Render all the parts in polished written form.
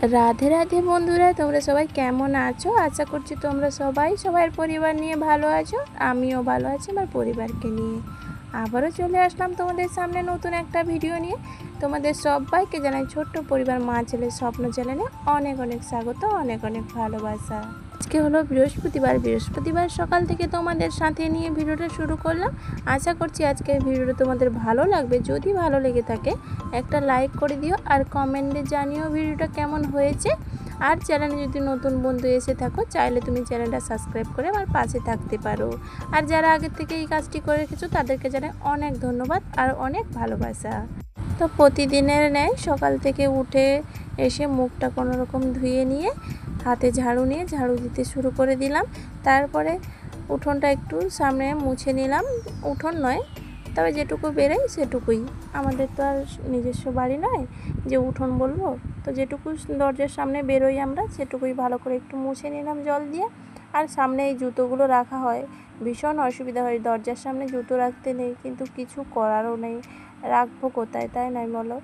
রাধে রাধে বন্ধুরা, তোমরা সবাই কেমন আছো? আশা করছি তোমরা সবাই সবার পরিবার নিয়ে ভালো আছো। আমিও ভালো আছি আমার পরিবারকে নিয়ে। আবারও চলে আসলাম তোমাদের সামনে নতুন একটা ভিডিও নিয়ে। তোমাদের সবাইকে জানাই ছোট্ট পরিবার মা ছেলের স্বপ্ন চ্যানেলে অনেক অনেক স্বাগত, অনেক অনেক ভালোবাসা। আজকে হলো বৃহস্পতিবার সকাল থেকে তোমাদের সাথে নিয়ে ভিডিওটা শুরু করলাম। আশা করছি আজকের ভিডিওটা তোমাদের ভালো লাগবে। যদি ভালো লেগে থাকে একটা লাইক করে দিও আর কমেন্টে জানিও ভিডিওটা কেমন হয়েছে। আর চ্যানেলে যদি নতুন বন্ধু এসে থাকো চাইলে তুমি চ্যানেলটা সাবস্ক্রাইব করে আমার পাশে থাকতে পারো। আর যারা আগে থেকে এই কাজটি করে রেখেছো তাদেরকে জানাই অনেক ধন্যবাদ আর অনেক ভালোবাসা। তো প্রতিদিনের ন্যায় সকাল থেকে উঠে এসে মুখটা কোনো রকম ধুয়ে নিয়ে হাতে ঝাড়ু নিয়ে ঝাড়ু দিতে শুরু করে দিলাম। তারপরে উঠোনটা একটু সামনে মুছে নিলাম। উঠোন নয়, তবে যেটুকু বেরোয় সেটুকুই। আমাদের তো আর নিজস্ব বাড়ি নয় যে উঠোন বলবো, তো যেটুকু দরজার সামনে বেরোই আমরা সেটুকুই ভালো করে একটু মুছে নিলাম জল দিয়ে। আর সামনে এই জুতোগুলো রাখা হয়, ভীষণ অসুবিধা হয়। দরজার সামনে জুতো রাখতে নেই, কিন্তু কিছু করারও নেই, রাখবো কোথায়, তাই নয় বলো?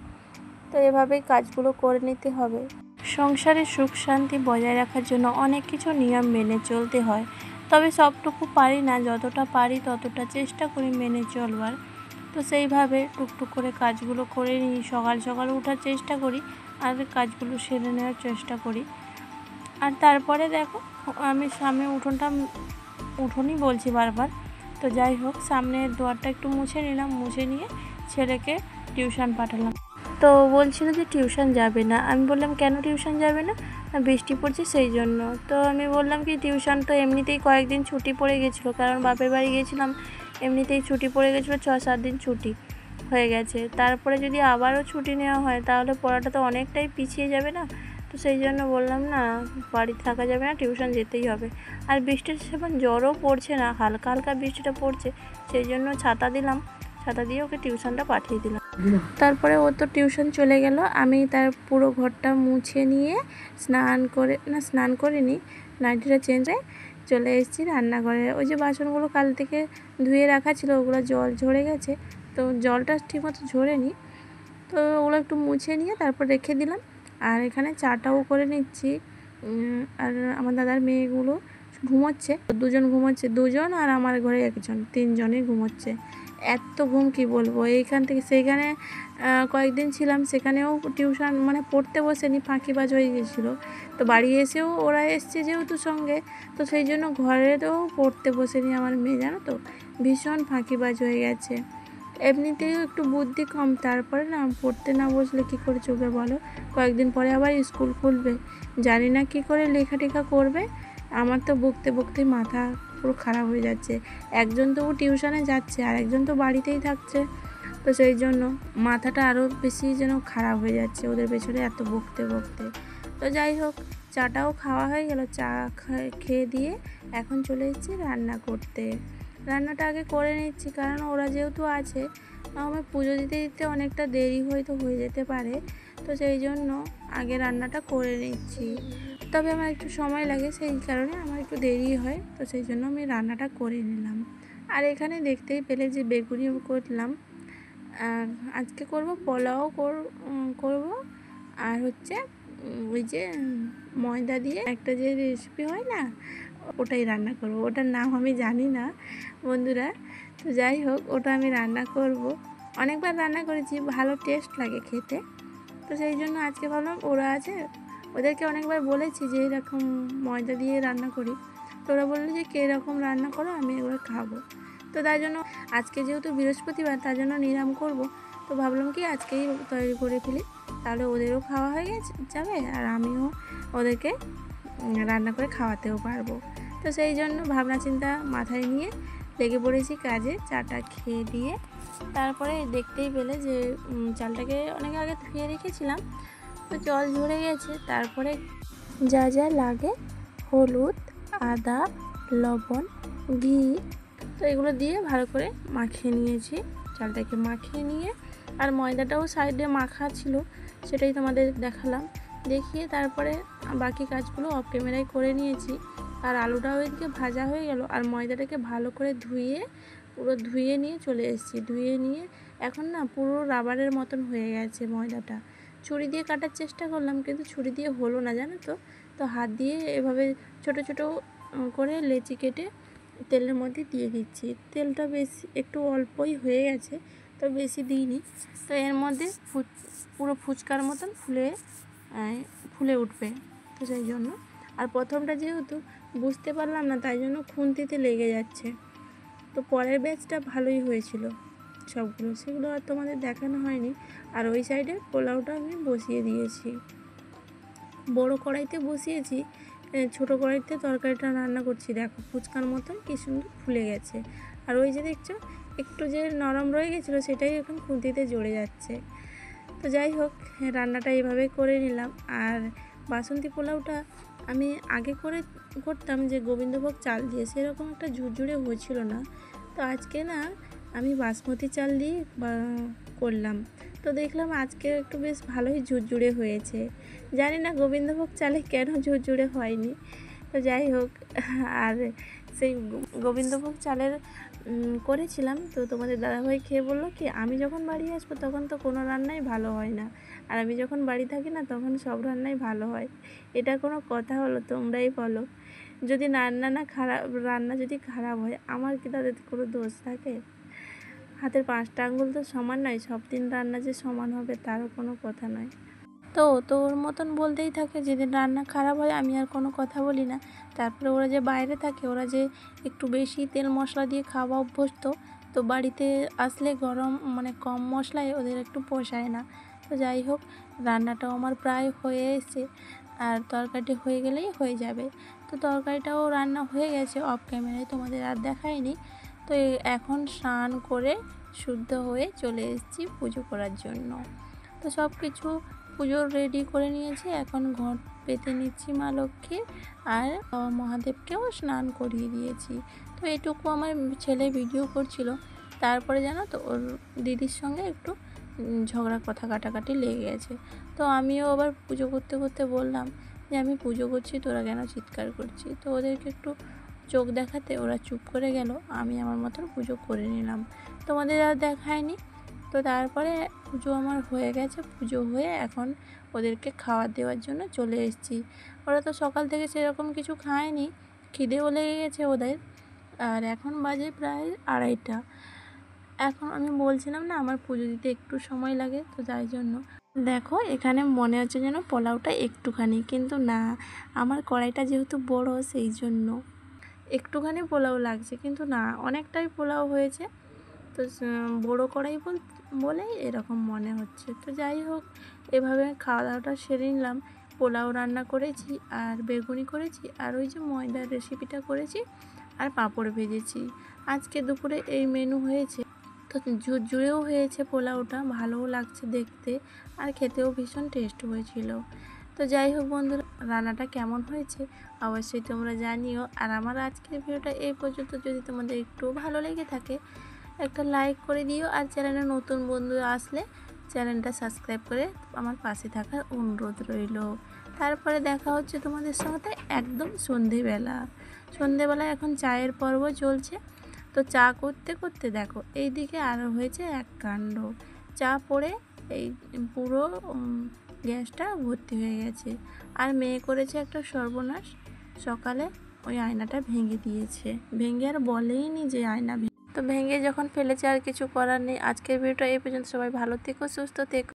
তো এভাবেই কাজগুলো করে নিতে হবে। সংসারে সুখ শান্তি বজায় রাখার জন্য অনেক কিছু নিয়ম মেনে চলতে হয়, তবে সবটুকু পারি না। যতটা পারি ততটা চেষ্টা করি মেনে চলবার। তো সেইভাবে টুকটুক করে কাজগুলো করে নিই। সকাল সকাল ওঠার চেষ্টা করি আর কাজগুলো সেরে নেওয়ার চেষ্টা করি। আর তারপরে দেখো, আমি সামনে উঠোনই বলছি বারবার, তো যাই হোক, সামনের দুয়ারটা একটু মুছে নিলাম। মুছে নিয়ে ছেলেকে টিউশন পাঠালাম। তো বলছিল যে টিউশন যাবে না। আমি বললাম কেন টিউশন যাবে না? বৃষ্টি পড়ছে সেই জন্য। তো আমি বললাম কি টিউশন তো এমনিতেই কয়েকদিন ছুটি পড়ে গেছিলো, কারণ বাপের বাড়ি গিয়েছিলাম, এমনিতেই ছুটি পড়ে গেছিলো, 6-7 দিন ছুটি হয়ে গেছে। তারপরে যদি আবারও ছুটি নেওয়া হয় তাহলে পড়াটা তো অনেকটাই পিছিয়ে যাবে না। তো সেই জন্য বললাম না, বাড়িতে থাকা যাবে না, টিউশন যেতেই হবে। আর বৃষ্টির সেমন জ্বরও পড়ছে না, হালকা হালকা বৃষ্টিটা পড়ছে, সেই জন্য ছাতা দিলাম, ছাতা দিয়ে ওকে টিউশনটা পাঠিয়ে দিলাম। তারপরে ও তো টিউশন চলে গেল। আমি তার পুরো ঘরটা মুছে নিয়ে স্নান করিনি, নাইটিটা চেঞ্জ হয়ে চলে এসেছি রান্নাঘরে। ওই যে বাসনগুলো কাল থেকে ধুয়ে রাখা ছিল ওগুলো জল ঝরে গেছে, তো জলটা ঠিকমতো ঝরেনি, তো ওগুলো একটু মুছে নিয়ে তারপর রেখে দিলাম। আর এখানে চাটাও করে নিচ্ছি। আর আমার দাদার মেয়েগুলো ঘুমোচ্ছে, দুজন ঘুমোচ্ছে, দুজন আর আমার ঘরে একজন, তিনজনই ঘুমোচ্ছে। এত ঘুম কি বলবো। এইখান থেকে সেইখানে কয়েকদিন ছিলাম, সেখানেও টিউশন মানে পড়তে বসেনি, ফাঁকিবাজ হয়ে গেছিলো। তো বাড়ি এসেও ওরা এসছে যেহেতু সঙ্গে, তো সেই জন্য ঘরেও পড়তে বসেনি আমার মেয়ে, জানো তো, ভীষণ ফাঁকিবাজ হয়ে গেছে। এমনিতেও একটু বুদ্ধি কম, তারপরে না পড়তে না বসলে কী করে চলবে বলো? কয়েকদিন পরে আবার স্কুল খুলবে, জানি না কী করে লেখাটেখা করবে। আমার তো বকতে বকতেই মাথা পুরো খারাপ হয়ে যাচ্ছে। একজন তো টিউশনে যাচ্ছে আর একজন তো বাড়িতেই থাকছে, তো সেই জন্য মাথাটা আরও বেশি যেন খারাপ হয়ে যাচ্ছে ওদের পেছনে এত বকতে বকতে। তো যাই হোক, চাটাও খাওয়া হয়ে গেল। চা খেয়ে দিয়ে এখন চলে এসেছি রান্না করতে। রান্নাটা আগে করে নিচ্ছি, কারণ ওরা যেহেতু আছে, আমার পুজো দিতে দিতে অনেকটা দেরি হয়তো হয়ে যেতে পারে, তো সেই জন্য আগে রান্নাটা করে নিচ্ছি। তবে আমার একটু সময় লাগে, সেই কারণে আমার একটু দেরি হয়, তো সেই জন্য আমি রান্নাটা করে নিলাম। আর এখানে দেখতেই পেলে যে বেগুনি করলাম। আজকে করব পোলাও করব, আর হচ্ছে ওই যে ময়দা দিয়ে একটা যে রেসিপি হয় না, ওটাই রান্না করব। ওটার নাম আমি জানি না বন্ধুরা, তো যাই হোক ওটা আমি রান্না করব। অনেকবার রান্না করেছি, ভালো টেস্ট লাগে খেতে, তো সেই জন্য আজকে ভাবলাম ওরা আছে, ওদেরকে অনেকবার বলেছি যে এরকম ময়দা দিয়ে রান্না করি, তো ওরা বললো যে কীরকম রান্না করো, আমি এবার খাবো। তো তাই জন্য আজকে যেহেতু বৃহস্পতিবার, তার জন্য নিরাম করব, তো ভাবলাম কি আজকেই তৈরি করে ফেলি, তাহলে ওদেরও খাওয়া হয়ে যাবে আর আমিও ওদেরকে রান্না করে খাওয়াতেও পারবো। তো সেই জন্য ভাবনা চিন্তা মাথায় নিয়ে লেগে পড়েছি কাজে। চাটা খেয়ে দিয়ে তারপরে দেখতেই পেলে যে চালটাকে অনেক আগে ধুয়ে রেখেছিলাম, তো জল ঝরে গেছে। তারপরে যা যা লাগে, হলুদ, আদা, লবণ, ঘি, তো এগুলো দিয়ে ভালো করে মাখিয়ে নিয়েছি। চালটাকে মাখিয়ে নিয়ে আর ময়দাটাও সাইডে মাখা ছিল, সেটাই তোমাদের দেখালাম। দেখিয়ে তারপরে বাকি কাজগুলো অফ ক্যামেরায় করে নিয়েছি। আর আলুটাও এদিকে ভাজা হয়ে গেল, আর ময়দাটাকে ভালো করে ধুয়ে নিয়ে চলে এসেছি। ধুয়ে নিয়ে এখন না পুরো রাবারের মতন হয়ে গেছে ময়দাটা, ছুরি দিয়ে কাটার চেষ্টা করলাম, কিন্তু ছুরি দিয়ে হলো না, জানো তো। তো হাত দিয়ে এভাবে ছোট ছোট করে লেচি কেটে তেলের মধ্যে দিয়ে দিচ্ছি। তেলটা বেশি একটু অল্পই হয়ে গেছে, তো বেশি দিইনি। তো এর মধ্যে পুরো ফুচকার মতন ফুলে উঠবে, তো সেই জন্য। আর প্রথমটা যেহেতু বুঝতে পারলাম না, তাই জন্য খুন্তিতে লেগে যাচ্ছে। তো পরের ব্যাচটা ভালোই হয়েছিল সবগুলো, সেগুলো আর তোমাদের দেখানো হয়নি। আর ওই সাইডে পোলাওটা আমি বসিয়ে দিয়েছি, বড় কড়াইতে বসিয়েছি। ছোটো কড়াইতে তরকারিটা রান্না করছি। দেখো ফুচকার মতন কী সুন্দর ফুলে গেছে। আর ওই যে দেখছো একটু যে নরম রয়ে গেছিলো, সেটাই এখন খুন্তিতে জড়ে যাচ্ছে। তো যাই হোক, রান্নাটা এইভাবে করে নিলাম। আর বাসন্তী পোলাওটা আমি আগে করতাম যে গোবিন্দভোগ চাল দিয়ে, সেরকম একটা ঝুরঝুরে হয়েছিল না। তো আজকে না আমি বাসমতি চাল দিয়ে করলাম। তো দেখলাম আজকে একটু বেশ ভালোই ঝুরঝুরে হয়েছে। জানি না গোবিন্দভোগ চালে কেন ঝুরঝুরে হয়নি। তো যাই হোক, আর সেই গোবিন্দভোগ চালের করেছিলাম। তো তোমাদের দাদাভাই খেয়ে বললো কি, আমি যখন বাড়ি আসবো তখন তো কোনো রান্নাই ভালো হয় না, আর আমি যখন বাড়ি থাকি না তখন সব রান্নাই ভালো হয়। এটা কোনো কথা হলো? তোমরাই বলো। যদি রান্না যদি খারাপ হয়, আমার কি তাদের কোনো দোষ থাকে? হাতের 5টা আঙ্গুল তো সমান নয়, সব দিন রান্না যে সমান হবে তারও কোনো কথা নয়। তো ওর মতন বলতেই থাকে, যেদিন রান্না খারাপ হয় আমি আর কোনো কথা বলি না। তারপরে ওরা যে বাইরে থাকে, ওরা যে একটু বেশি তেল মশলা দিয়ে খাওয়া অভ্যস্ত, তো বাড়িতে আসলে গরম কম মশলায় ওদের একটু পোষায় না। তো যাই হোক, রান্নাটাও আমার প্রায় হয়ে এসেছে, আর তরকারিটি হয়ে গেলেই হয়ে যাবে। তো তরকারিটাও রান্না হয়ে গেছে, অফ ক্যামেরায় তোমাদের আর দেখাইনি। তো এখন স্নান করে শুদ্ধ হয়ে চলে এসেছি পুজো করার জন্য। তো সব কিছু পুজোর রেডি করে নিয়েছি, এখন ঘট পেতে নিচ্ছি মা লক্ষ্মীর, আর মহাদেবকেও স্নান করিয়ে দিয়েছি। তো এটুকু আমার ছেলে ভিডিও করছিল। তারপরে জানো তো, ওর দিদির সঙ্গে একটু ঝগড়া কথা কাটাকাটি লেগে গেছে। তো আমিও আবার পুজো করতে করতে বললাম যে আমি পুজো করছি, তোরা কেন চিৎকার করছি। তো ওদেরকে একটু চোখ দেখাতে ওরা চুপ করে গেল, আমি আমার মতন পুজো করে নিলাম, তোমাদের আর দেখায়নি। তো তারপরে পুজো আমার হয়ে গেছে, পুজো হয়ে এখন ওদেরকে খাবার দেওয়ার জন্য চলে এসেছি। ওরা তো সকাল থেকে সেরকম কিছু খায়নি, খিদেও লেগে গেছে ওদের। আর এখন বাজে প্রায় 2:30। এখন আমি বলছিলাম না আমার পুজো দিতে একটু সময় লাগে, তো যাই জন্য দেখো এখানে মনে হচ্ছে যেন পোলাওটা একটুখানি, কিন্তু না, আমার কড়াইটা যেহেতু বড় সেই জন্য একটুখানি পোলাও লাগছে, কিন্তু না, অনেকটাই পোলাও হয়েছে। তো বড় কড়াই বলেই এরকম মনে হচ্ছে। তো যাই হোক, এভাবে খাওয়া দাওয়াটা সেরে নিলাম। পোলাও রান্না করেছি, আর বেগুনি করেছি, আর ওই যে ময়দার রেসিপিটা করেছি, আর পাঁপড় ভেজেছি। আজকে দুপুরে এই মেনু হয়েছে। তো ঝুরঝুরেও হয়েছে পোলাওটা, ভালোও লাগছে দেখতে, আর খেতেও ভীষণ টেস্ট হয়েছিল। তো যাই হোক বন্ধুরা, রান্নাটা কেমন হয়েছে অবশ্যই তোমরা জানিও। আর আমার আজকের ভিডিওটা এই পর্যন্ত। যদি তোমাদের একটু ভালো লেগে থাকে একটা লাইক করে দিও, আর চ্যানেলে নতুন বন্ধু আসলে চ্যানেলটা সাবস্ক্রাইব করে আমার পাশে থাকার অনুরোধ রইল। তারপরে দেখা হচ্ছে তোমাদের সাথে একদম সন্ধেবেলায় এখন চায়ের পর্ব চলছে। তো চা করতে করতে দেখো এইদিকে আরও হয়েছে এক কাণ্ড। চা পড়ে এই পুরো গ্যাসটা ভর্তি হয়ে গেছে। আর মেয়ে করেছে একটা সর্বনাশ, সকালে ওই আয়নাটা ভেঙে দিয়েছে। ভেঙে আর বলেই নি যে আয়না তো ভেঙে যখন ফেলেছে, আর কিছু করার নেই। আজকের ভিডিওটা এই পর্যন্ত। সবাই ভালো থেকো, সুস্থ থেকো।